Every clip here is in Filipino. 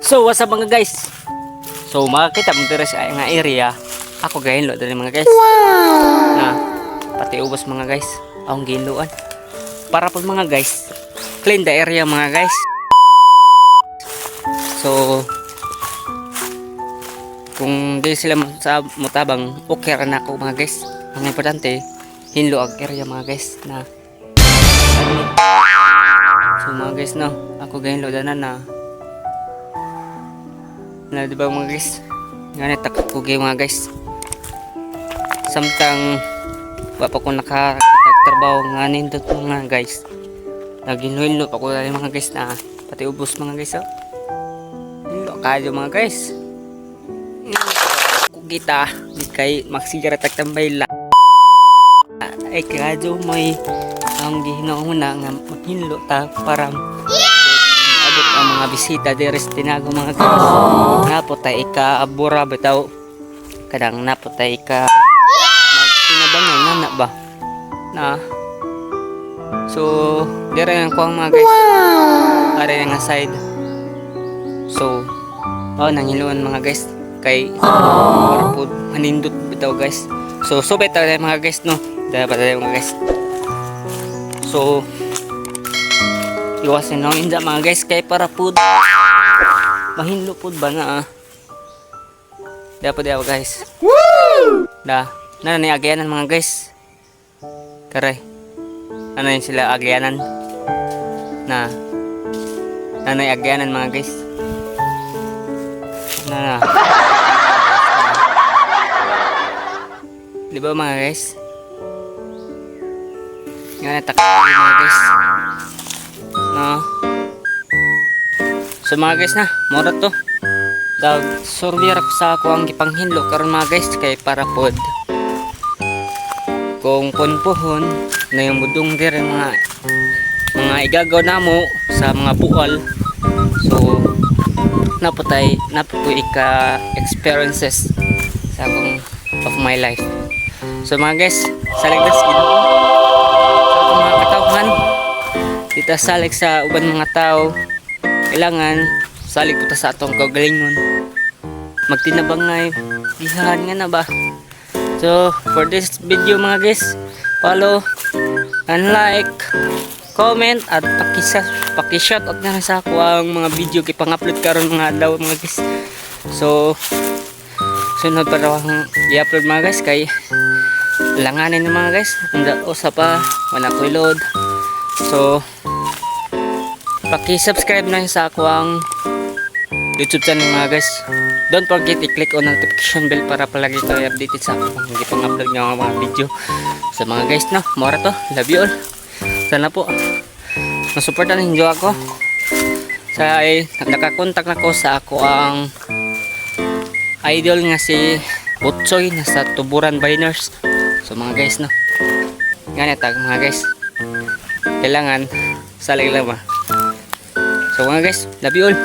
So what's up mga guys? So makakita mo dito sa nga area. Ako gahinlo dali mga guys. Na pati ubos mga guys. Akong ginluan. Para po mga guys, clean the area mga guys. So kung di sila mutabang, okay ra na ako mga guys. Ang importante, hinlo ang area mga guys na. So mga guys no, ako gahinlo danan na diba mga guys, nga takot ko mga guys. Samtang wapa ko nakakagtrabaho nga nindot mga guys, naginhuinlo pa ko dali mga guys na pati ubos mga guys. Oh, hinlo kayo mga guys. Kung kita di kay magsigaretag tambay la ay kadyo may ang gihinahuna nga maghinlo ta para abot ang mga bisita deres tinago mga guys. Napotay ka abura bitaw kadang napotay ka magsinabangay na ba na. So dire ang kuang mga guys, are nga side. So nangiluan mga guys kay para po manindot bitaw guys. So subet tayo mga guys no, dapat tayo mga guys. So iwasin lang inda mga guys kay para food mahinlo food ba na dapat daw guys. Woo! Na ni agyanan mga guys. Karay. Ano yun sila agyanan? Na nanay agyanan mga guys. Na. Di ba mga guys? Nga natakot mga guys. No. So mga guys na, mura to. Dag survey ra sa ako ang gipanghinlo karon mga guys kay para pod. Kung punpuhon na yung budong dire mga igagaw namo sa mga buwal. So napoy ika experiences sa akong of my life. So mga guys, saligdas Ginoo sa akong mga katawhan. Dita salig sa uban mga tao, kailangan salig ko ta sa atong kaugalingon. Magtinabang na dihan nga na ba. So for this video mga guys, follow and like, comment at paki-shoutout na sa ako ang mga video kay pang-upload karon mga adlaw mga guys. So sunod pa raw ang i-upload mga guys kay langanin ng mga guys. Unda usa pa wala ko load. So paki-subscribe na sa ako ang YouTube channel mga guys. Don't forget i-click on notification bell para palagi kayo updated sa ako hindi pang upload ng mga video. So mga guys no, mora to. Love you all. Sana po masuportan ninyo ako. Sa nakakontak na ko sa ako ang idol nga si Butsoy na sa Tuburan Biners. So mga guys no, ganit mga guys, kailangan salig lang ba. So mga guys, love you all.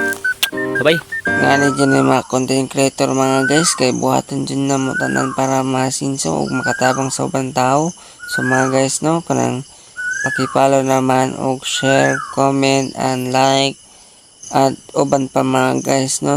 Bye bye. Nga dyan yung mga content creator mga guys, kay buhatan dyan na mo tanan para masinso o makatabang sa ubang tao. So mga guys no, kanang pakipollow naman og share, comment and like at uban pa mga guys no.